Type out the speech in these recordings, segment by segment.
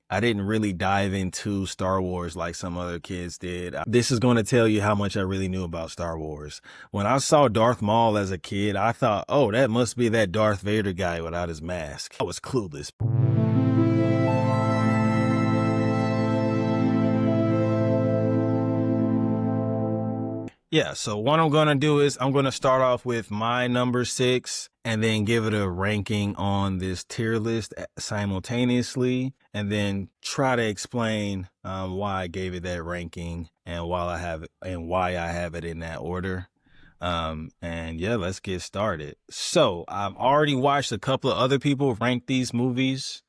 I didn't really dive into Star Wars like some other kids did. This is going to tell you how much I really knew about Star Wars. When I saw Darth Maul as a kid, I thought, oh, that must be that Darth Vader guy without his mask. I was clueless. Yeah, so what I'm going to do is I'm going to start off with my number 6 and then give it a ranking on this tier list simultaneously, and then try to explain why I gave it that ranking and why I have it in that order. And yeah, let's get started. So I've already watched a couple of other people rank these movies.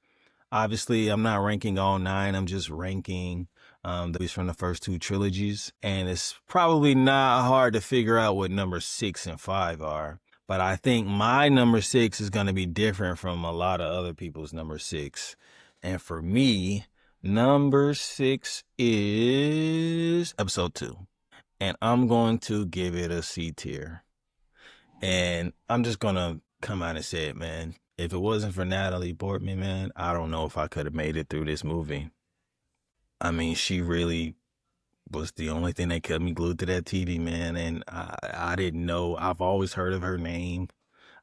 Obviously, I'm not ranking all 9. I'm just ranking the movies from the first 2 trilogies. And it's probably not hard to figure out what number 6 and 5 are. But I think my number 6 is going to be different from a lot of other people's number 6. And for me, number 6 is episode 2. And I'm going to give it a C tier. And I'm just going to come out and say it, man. If it wasn't for Natalie Portman, man, I don't know if I could have made it through this movie. I mean, she really was the only thing that kept me glued to that TV, man. And I didn't know. I've always heard of her name.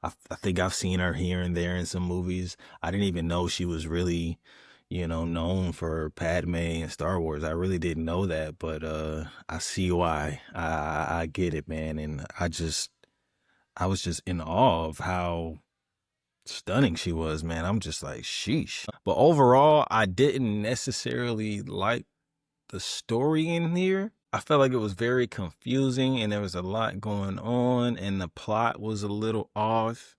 I think I've seen her here and there in some movies. I didn't even know she was really, known for Padme and Star Wars. I really didn't know that, but I see why. I get it, man. And I was just in awe of how stunning she was, man. I'm just like, sheesh. But overall, I didn't necessarily like the story in here. I felt like it was very confusing and there was a lot going on and the plot was a little off.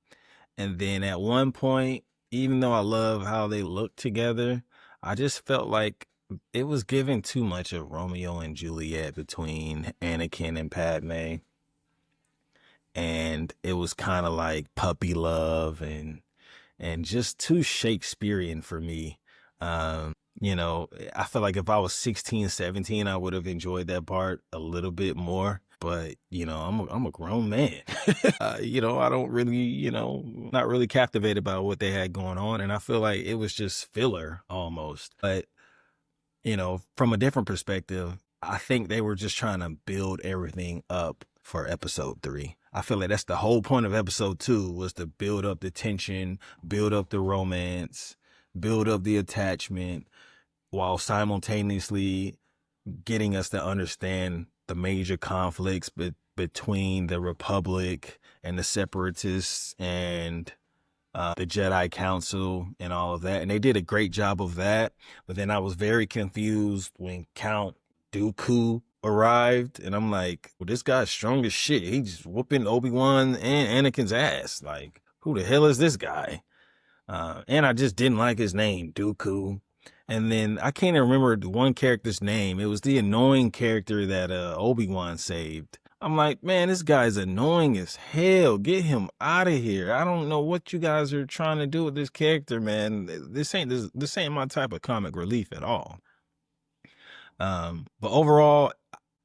And then at one point, even though I love how they look together, I just felt like it was giving too much of Romeo and Juliet between Anakin and Padme. And it was kind of like puppy love and just too Shakespearean for me. I feel like if I was 16, 17, I would have enjoyed that part a little bit more. But, I'm a grown man. I don't really, not really captivated by what they had going on. And I feel like it was just filler almost. But, from a different perspective, I think they were just trying to build everything up for episode 3. I feel like that's the whole point of episode 2, was to build up the tension, build up the romance, build up the attachment, while simultaneously getting us to understand the major conflicts between the Republic and the Separatists and the Jedi Council and all of that. And they did a great job of that. But then I was very confused when Count Dooku arrived, and I'm like, well, this guy's strong as shit. He's whooping Obi-Wan and Anakin's ass. Like, who the hell is this guy? And I just didn't like his name, Dooku. And then I can't even remember the one character's name. It was the annoying character that Obi-Wan saved. I'm like, man, this guy's annoying as hell. Get him out of here. I don't know what you guys are trying to do with this character, man. This ain't my type of comic relief at all. But overall,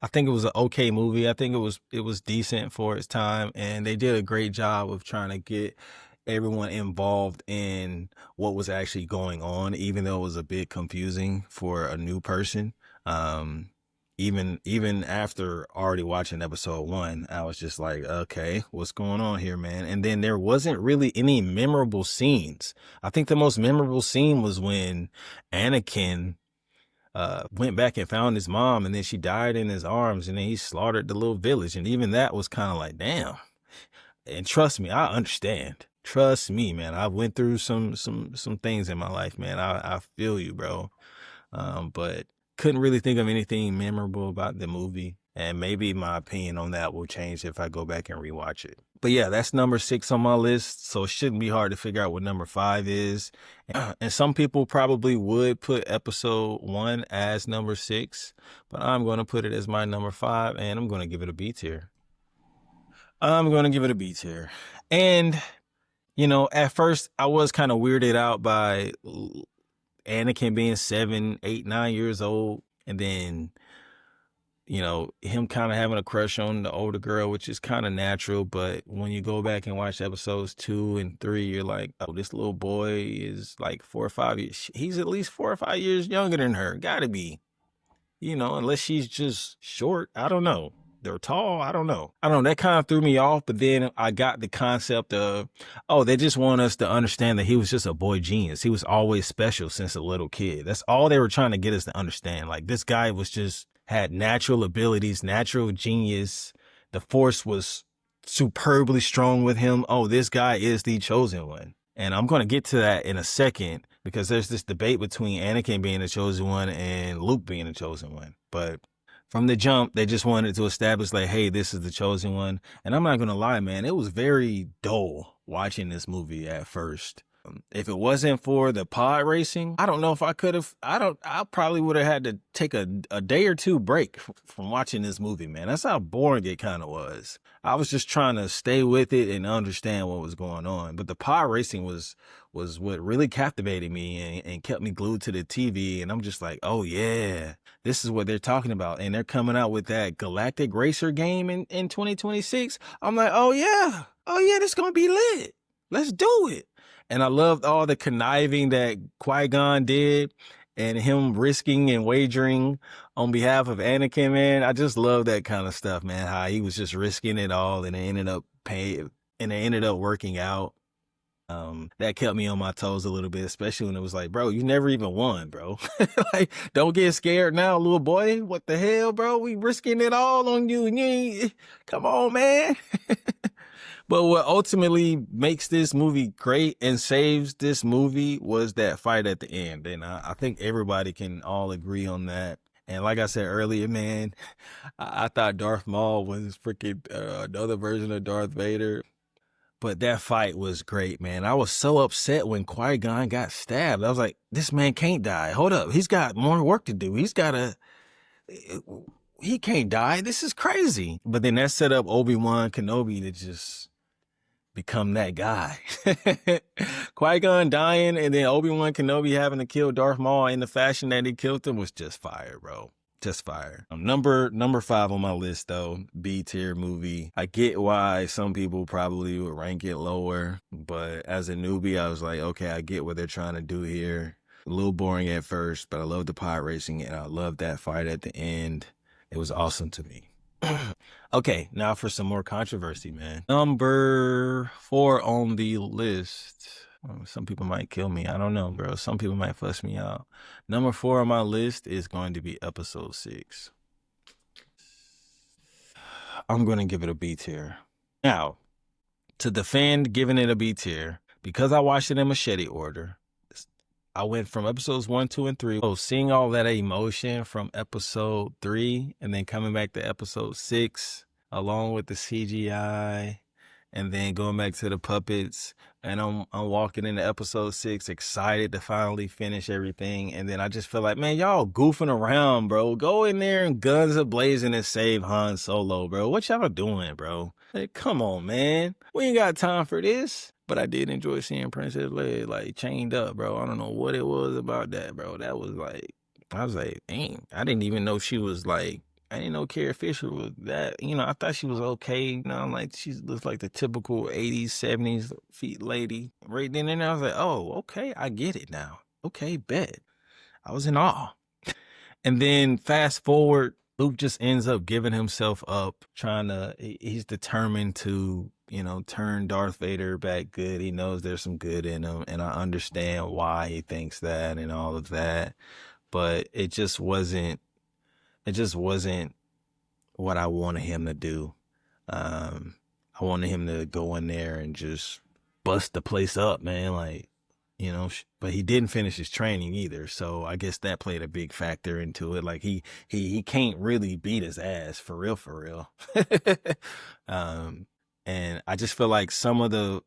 I think it was an okay movie. I think it was decent for its time, and they did a great job of trying to get everyone involved in what was actually going on, even though it was a bit confusing for a new person. Even after already watching episode 1, I was just like, okay, what's going on here, man? And then there wasn't really any memorable scenes. I think the most memorable scene was when Anakin went back and found his mom, and then she died in his arms, and then he slaughtered the little village. And even that was kind of like, damn. And trust me, I understand. Trust me, man. I went through some things in my life, man. I feel you, bro. But couldn't really think of anything memorable about the movie. And maybe my opinion on that will change if I go back and rewatch it. But yeah, that's number 6 on my list. So it shouldn't be hard to figure out what number 5 is. And some people probably would put episode 1 as number 6, but I'm going to put it as my number 5, and I'm going to give it a B tier. I'm going to give it a B tier. And, at first I was kind of weirded out by Anakin being 7, 8, 9 years old. And then, him kind of having a crush on the older girl, which is kind of natural. But when you go back and watch episodes 2 and 3, you're like, oh, this little boy is like 4 or 5 years. He's at least 4 or 5 years younger than her. Gotta be, unless she's just short. I don't know. They're tall. I don't know. That kind of threw me off. But then I got the concept of, oh, they just want us to understand that he was just a boy genius. He was always special since a little kid. That's all they were trying to get us to understand. Like, this guy was just had natural abilities, natural genius. The force was superbly strong with him. Oh, this guy is the chosen one. And I'm going to get to that in a second, because there's this debate between Anakin being the chosen one and Luke being the chosen one. But from the jump, they just wanted to establish, like, hey, this is the chosen one. And I'm not going to lie, man, it was very dull watching this movie at first. If it wasn't for the pod racing, I don't know if I could have, I probably would have had to take a day or two break from watching this movie, man. That's how boring it kind of was. I was just trying to stay with it and understand what was going on. But the pod racing was what really captivated me and kept me glued to the TV. And I'm just like, oh yeah, this is what they're talking about. And they're coming out with that Galactic Racer game in 2026. I'm like, oh yeah, this is going to be lit. Let's do it. And I loved all the conniving that Qui-Gon did and him risking and wagering on behalf of Anakin, man. I just love that kind of stuff, man. How he was just risking it all and it ended up working out. That kept me on my toes a little bit, especially when it was like, bro, you never even won, bro. Like, don't get scared now, little boy. What the hell, bro? We risking it all on you. Come on, man. But what ultimately makes this movie great and saves this movie was that fight at the end. And I think everybody can all agree on that. And like I said earlier, man, I thought Darth Maul was freaking another version of Darth Vader. But that fight was great, man. I was so upset when Qui-Gon got stabbed. I was like, this man can't die. Hold up. He's got more work to do. He can't die. This is crazy. But then that set up Obi-Wan Kenobi to just become that guy. Qui-Gon dying and then Obi-Wan Kenobi having to kill Darth Maul in the fashion that he killed him was just fire, bro. Just fire. Number 5 on my list, though, B tier movie. I get why some people probably would rank it lower, but as a newbie, I was like, okay, I get what they're trying to do here. A little boring at first, but I love the pod racing and I love that fight at the end. It was awesome to me. Okay, now for some more controversy, man. Number 4 on the list. Some people might kill me. I don't know, bro. Some people might fuss me out. Number 4 on my list is going to be episode 6. I'm going to give it a B tier. Now, to defend giving it a B tier, because I watched it in Machete Order, I went from episodes 1, 2, and 3. So seeing all that emotion from episode 3 and then coming back to episode 6, along with the CGI, and then going back to the puppets, and I'm walking into episode 6 excited to finally finish everything. And then I just feel like, man, y'all goofing around, bro. Go in there and guns a blazing and save Han Solo, bro. What y'all doing, bro? Like, come on, man. We ain't got time for this. But I did enjoy seeing Princess Leia, like, chained up, bro. I don't know what it was about that, bro. That was like, I was like, dang. I didn't even know she was like, I didn't know Carrie Fisher was that. I thought she was okay. Like, she looks like the typical 80s, 70s feet lady. Right then and there, I was like, oh, okay, I get it now. Okay, bet. I was in awe. And then fast forward, Luke just ends up giving himself up, he's determined to, turn Darth Vader back good. He knows there's some good in him, and I understand why he thinks that and all of that. But it just wasn't what I wanted him to do. I wanted him to go in there and just bust the place up, man. Like, but he didn't finish his training either. So I guess that played a big factor into it. Like he can't really beat his ass for real. And I just feel like some of the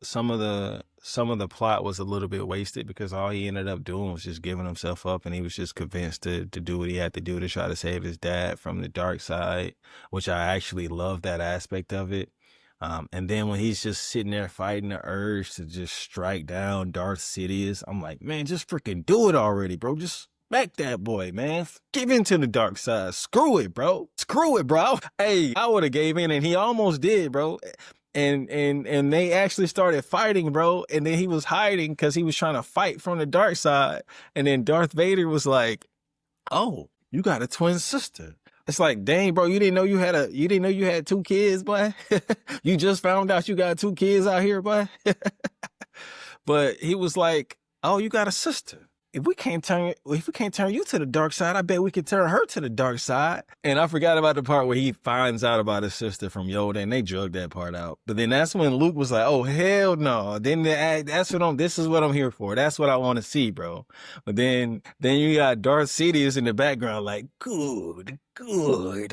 plot was a little bit wasted because all he ended up doing was just giving himself up, and he was just convinced to do what he had to do to try to save his dad from the dark side, which I actually love that aspect of it. And then when he's just sitting there fighting the urge to just strike down Darth Sidious, I'm like, man, just freaking do it already, bro. Just Back that boy, man. Give in to the dark side. Screw it, bro. Screw it, bro. Hey, I would have gave in, and he almost did, bro. And they actually started fighting, bro. And then he was hiding because he was trying to fight from the dark side. And then Darth Vader was like, "Oh, you got a twin sister." It's like, dang, bro, you didn't know you had 2 kids, boy. You just found out you got 2 kids out here, boy. But he was like, "Oh, you got a sister. If we can't turn you to the dark side, I bet we can turn her to the dark side." And I forgot about the part where he finds out about his sister from Yoda, and they drugged that part out. But then that's when Luke was like, "Oh, hell no." Then this is what I'm here for. That's what I want to see, bro. But then you got Darth Sidious in the background like, good,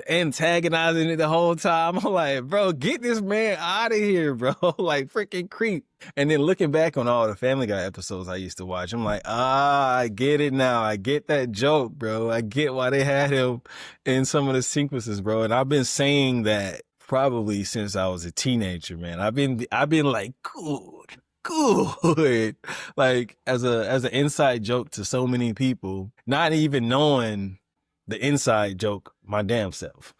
antagonizing it the whole time. I'm like, bro, get this man out of here, bro. Like, freaking creep. And then looking back on all the Family Guy episodes I used to watch, I'm like, I get it now. I get that joke, bro. I get why they had him in some of the sequences, bro. And I've been saying that probably since I was a teenager, man. I've been like, good. Like, as an inside joke to so many people, not even knowing the inside joke my damn self.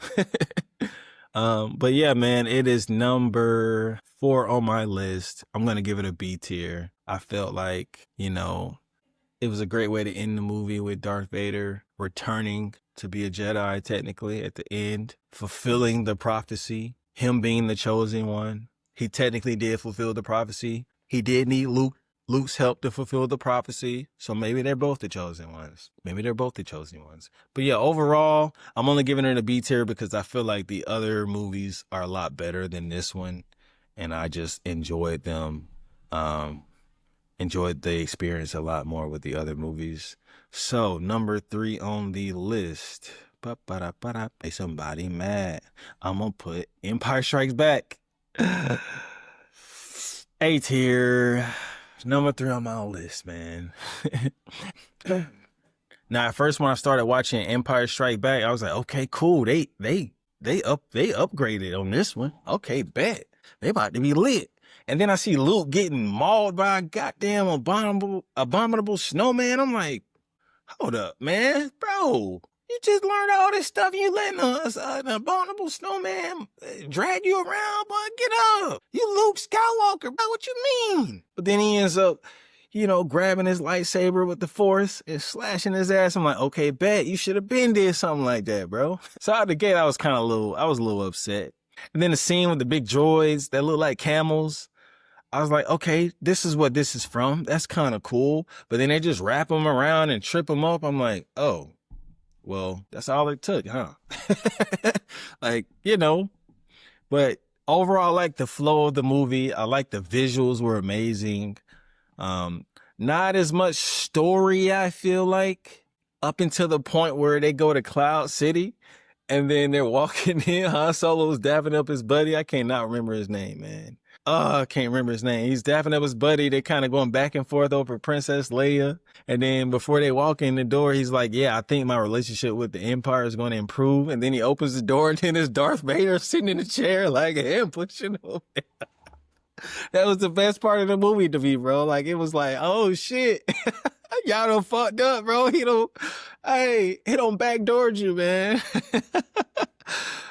But yeah, man, it is number 4 on my list. I'm going to give it a B tier. I felt like, it was a great way to end the movie with Darth Vader returning to be a Jedi, technically, at the end, fulfilling the prophecy, him being the chosen one. He technically did fulfill the prophecy. He did need Luke's help to fulfill the prophecy. So maybe they're both the chosen ones. But yeah, overall, I'm only giving it a B tier because I feel like the other movies are a lot better than this one. And I just enjoyed them. Enjoyed the experience a lot more with the other movies. So number 3 on the list. Hey, somebody mad. I'm going to put Empire Strikes Back. A tier. Number 3 on my list, man. Now, at first when I started watching Empire Strike Back, I was like, okay, cool. They upgraded on this one. Okay, bet. They about to be lit. And then I see Luke getting mauled by a goddamn abominable snowman. I'm like, hold up, man. Bro, you just learned all this stuff. You letting an abominable snowman drag you around, boy. Get up. You Luke Skywalker, bro. What you mean? But then he ends up, grabbing his lightsaber with the Force and slashing his ass. I'm like, okay, bet. You should have been did something like that, bro. So out the gate, I was a little upset. And then the scene with the big droids that look like camels. I was like, okay, this is what this is from. That's kind of cool. But then they just wrap them around and trip them up. I'm like, oh, well, that's all it took, huh? But overall, I like the flow of the movie. I like the visuals were amazing. Not as much story, I feel like, up until the point where they go to Cloud City and then they're walking in. Han Solo's dapping up his buddy. I cannot remember his name, man. I can't remember his name. He's dapping up his buddy. They're kind of going back and forth over Princess Leia. And then before they walk in the door, he's like, yeah, I think my relationship with the Empire is going to improve. And then he opens the door and then there's Darth Vader sitting in the chair like him pushing him. That was the best part of the movie to me, bro. Like, it was like, oh shit. Y'all done fucked up, bro. He done backdoored you, man.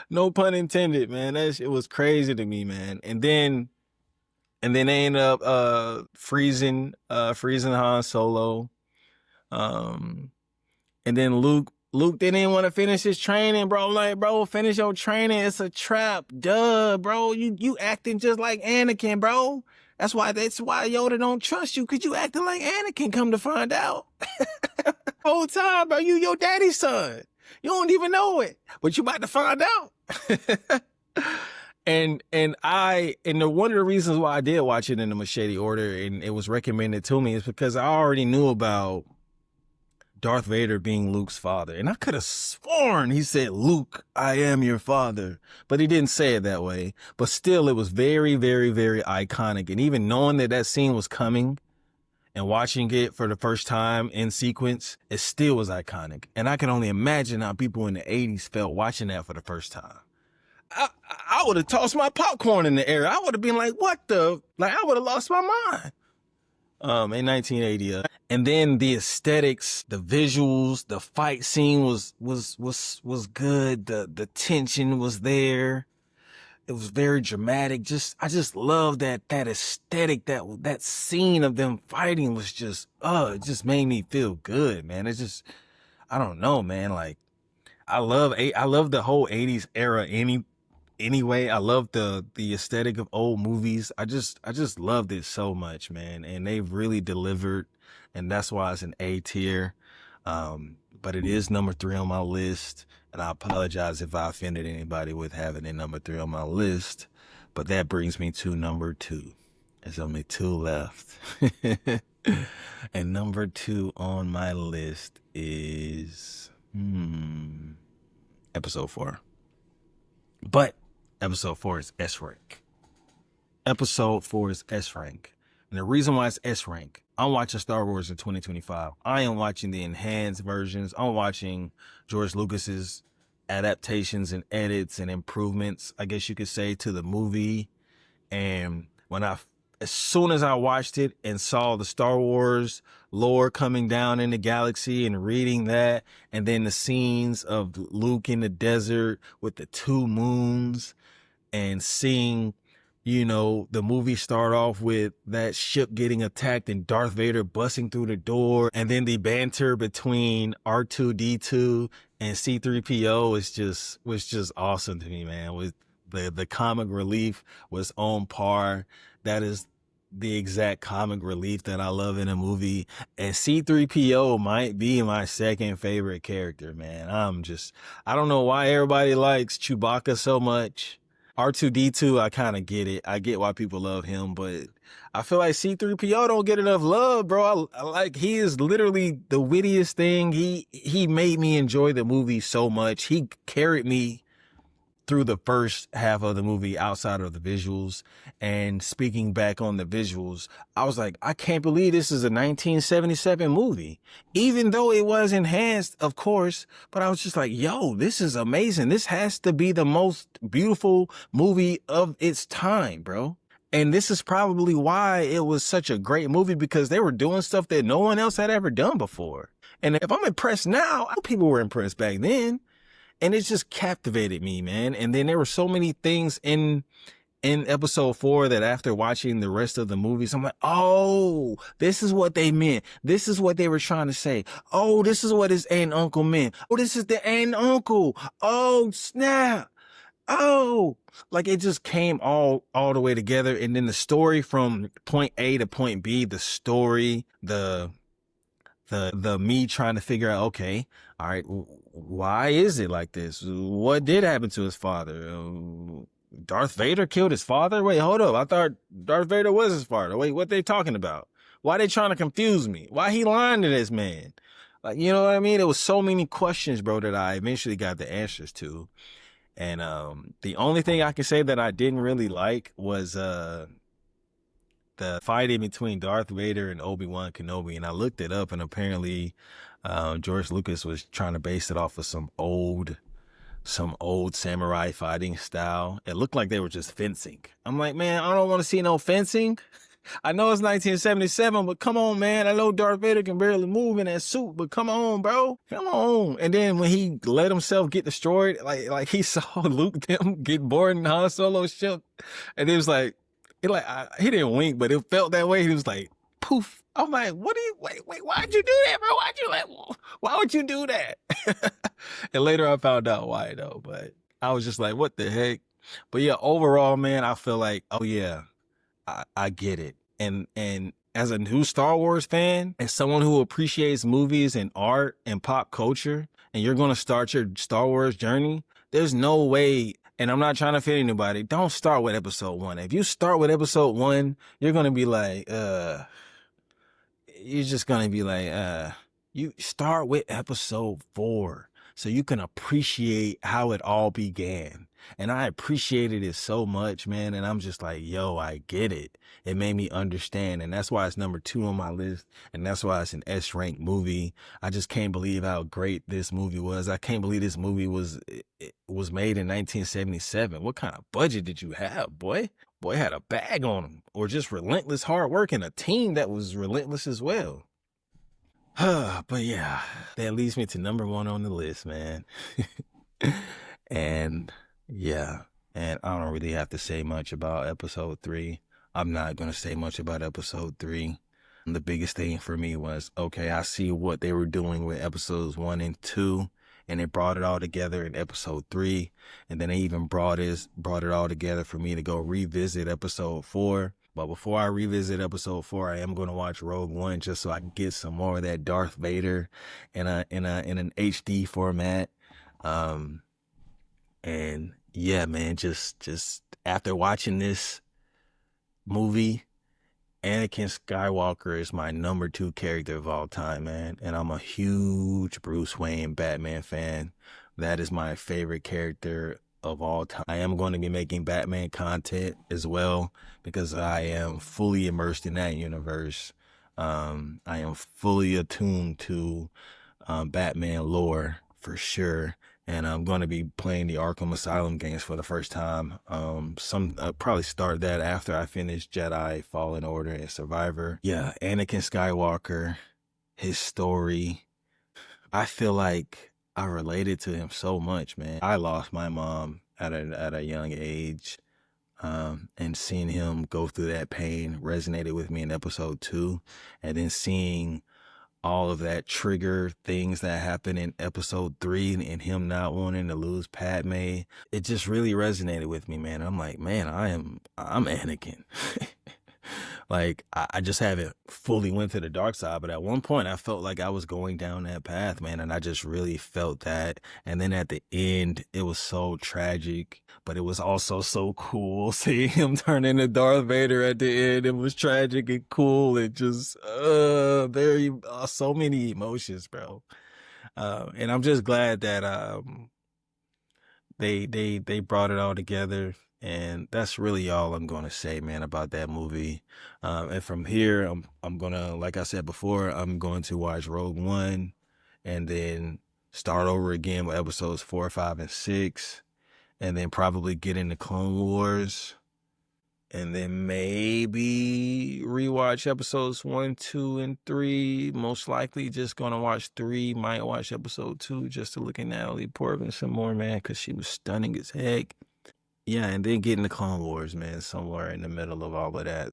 No pun intended, man. That shit was crazy to me, man. And then they end up freezing Han Solo. And then Luke didn't even want to finish his training, bro. Like, bro, finish your training. It's a trap. Duh, bro. You acting just like Anakin, bro. That's why Yoda don't trust you, because you acting like Anakin, come to find out. Whole time, bro, you your daddy's son. You don't even know it, but you about to find out. And one of the reasons why I did watch it in the Machete Order and it was recommended to me is because I already knew about Darth Vader being Luke's father. And I could have sworn he said, Luke, I am your father. But he didn't say it that way. But still, it was very, very, very iconic. And even knowing that scene was coming and watching it for the first time in sequence, it still was iconic. And I can only imagine how people in the 80s felt watching that for the first time. I would have tossed my popcorn in the air. I would have been like, I would have lost my mind. in 1980. And then the aesthetics, the visuals, the fight scene was good. The tension was there. It was very dramatic. I just love that aesthetic, that scene of them fighting was just, it just made me feel good, man. It's just, I don't know, man. Like, I love the whole 80s era anyway. I love the aesthetic of old movies. I just loved it so much, man. And they've really delivered, and that's why it's an A tier. But it is number 3 on my list. And I apologize if I offended anybody with having it number 3 on my list. But that brings me to number 2. There's only 2 left. And number 2 on my list is episode 4. But episode 4 is S rank. Episode 4 is S rank. And the reason why it's S rank, I'm watching Star Wars in 2025. I am watching the enhanced versions. I'm watching George Lucas's adaptations and edits and improvements, I guess you could say, to the movie. And as soon as I watched it and saw the Star Wars lore coming down in the galaxy and reading that, and then the scenes of Luke in the desert with the 2 moons and seeing, you know, the movie start off with that ship getting attacked and Darth Vader busting through the door, and then the banter between R2-D2 and C-3PO was just awesome to me, man. With the comic relief was on par. That is the exact comic relief that I love in a movie. And C-3PO might be my second favorite character, man. I don't know why everybody likes Chewbacca so much. R2-D2, I kind of get it. I get why people love him, but I feel like C-3PO don't get enough love, bro. I like, he is literally the wittiest thing. He made me enjoy the movie so much. He carried me through the first half of the movie outside of the visuals. And speaking back on the visuals, I was like, I can't believe this is a 1977 movie, even though it was enhanced, of course. But I was just like, yo, this is amazing. This has to be the most beautiful movie of its time, bro. And this is probably why it was such a great movie, because they were doing stuff that no one else had ever done before. And if I'm impressed now, I know people were impressed back then. And it just captivated me, man. And then there were so many things in episode 4 that after watching the rest of the movies, I'm like, oh, this is what they meant. This is what they were trying to say. Oh, this is what his aunt and uncle meant. Oh, this is the aunt and uncle. Oh, snap. Oh, like it just came all the way together. And then the story from point A to point B, the story, the me trying to figure out, okay, all right, why is it like this? What did happen to his father? Darth Vader killed his father? Wait, hold up. I thought Darth Vader was his father. Wait, what they talking about? Why they trying to confuse me? Why he lying to this man? Like, you know what I mean? There was so many questions, bro, that I eventually got the answers to. And the only thing I can say that I didn't really like was the fighting between Darth Vader and Obi-Wan Kenobi. And I looked it up, and apparently George Lucas was trying to base it off of some old samurai fighting style. It looked like they were just fencing. I'm like, man, I don't want to see no fencing. I know it's 1977, but come on, man. I know Darth Vader can barely move in that suit, but come on, bro. Come on. And then when he let himself get destroyed, like he saw Luke them get bored in Han Solo's ship, and it was like, he didn't wink, but it felt that way. He was like, poof. I'm like, wait, why'd you do that, bro? Why would you do that? And later I found out why, though, but I was just like, what the heck? But yeah, overall, man, I feel like, oh yeah, I get it. And as a new Star Wars fan, as someone who appreciates movies and art and pop culture, and you're going to start your Star Wars journey, there's no way. And I'm not trying to offend anybody. Don't start with episode 1. If you start with episode 1, you're going to be like, you're just going to be like, you start with episode 4 so you can appreciate how it all began. And I appreciated it so much, man. And I'm just like, yo, I get it. It made me understand. And that's why it's number 2 on my list. And that's why it's an S rank movie. I just can't believe how great this movie was. I can't believe this movie was made in 1977. What kind of budget did you have, boy? boy had a bag on him, or just relentless hard work and a team that was relentless as well. But yeah, that leads me to number one on the list, man. And yeah, and I don't really have to say much about episode 3. I'm not going to say much about episode 3. The biggest thing for me was, okay, I see what they were doing with episodes 1 and 2, and they brought it all together in episode 3. And then they even brought it all together for me to go revisit episode 4. But before I revisit episode 4, I am going to watch Rogue One just so I can get some more of that Darth Vader in an HD format. And yeah, man, just after watching this movie, Anakin Skywalker is my number 2 character of all time, man. And I'm a huge Bruce Wayne Batman fan. That is my favorite character of all time. I am going to be making Batman content as well because I am fully immersed in that universe. I am fully attuned to Batman lore for sure. And I'm going to be playing the Arkham Asylum games for the first time. I'll probably start that after I finish Jedi, Fallen Order, and Survivor. Yeah, Anakin Skywalker, his story. I feel like I related to him so much, man. I lost my mom at a young age. And seeing him go through that pain resonated with me in episode 2. And then seeing all of that trigger things that happen in episode 3 and him not wanting to lose Padme, it just really resonated with me, man. I'm like, man, I'm Anakin. Like, I just haven't fully went to the dark side, but at one point I felt like I was going down that path, man, and I just really felt that. And then at the end, it was so tragic, but it was also so cool seeing him turn into Darth Vader at the end. It was tragic and cool and just so many emotions, bro. And I'm just glad that they brought it all together. And that's really all I'm going to say, man, about that movie. And from here, I'm going to, like I said before, I'm going to watch Rogue One and then start over again with episodes 4, 5, and 6. And then probably get into Clone Wars. And then maybe rewatch episodes 1, 2, and 3. Most likely just going to watch 3. Might watch episode 2 just to look at Natalie Portman some more, man, because she was stunning as heck. Yeah, and then get into Clone Wars, man, somewhere in the middle of all of that.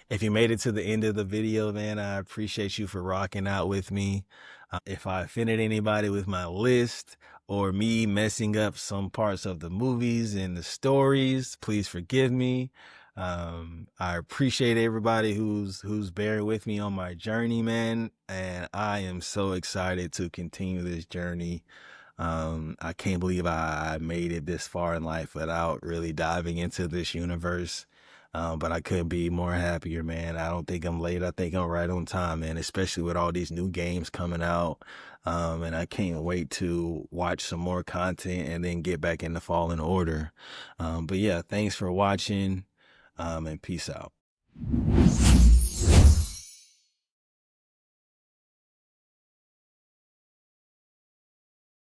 If you made it to the end of the video, man, I appreciate you for rocking out with me. If I offended anybody with my list or me messing up some parts of the movies and the stories, please forgive me. I appreciate everybody who's bearing with me on my journey, man, and I am so excited to continue this journey. I can't believe I made it this far in life without really diving into this universe. But I couldn't be more happier, man. I don't think I'm late. I think I'm right on time, man, especially with all these new games coming out. And I can't wait to watch some more content and then get back into Fallen Order. But yeah, thanks for watching, and peace out.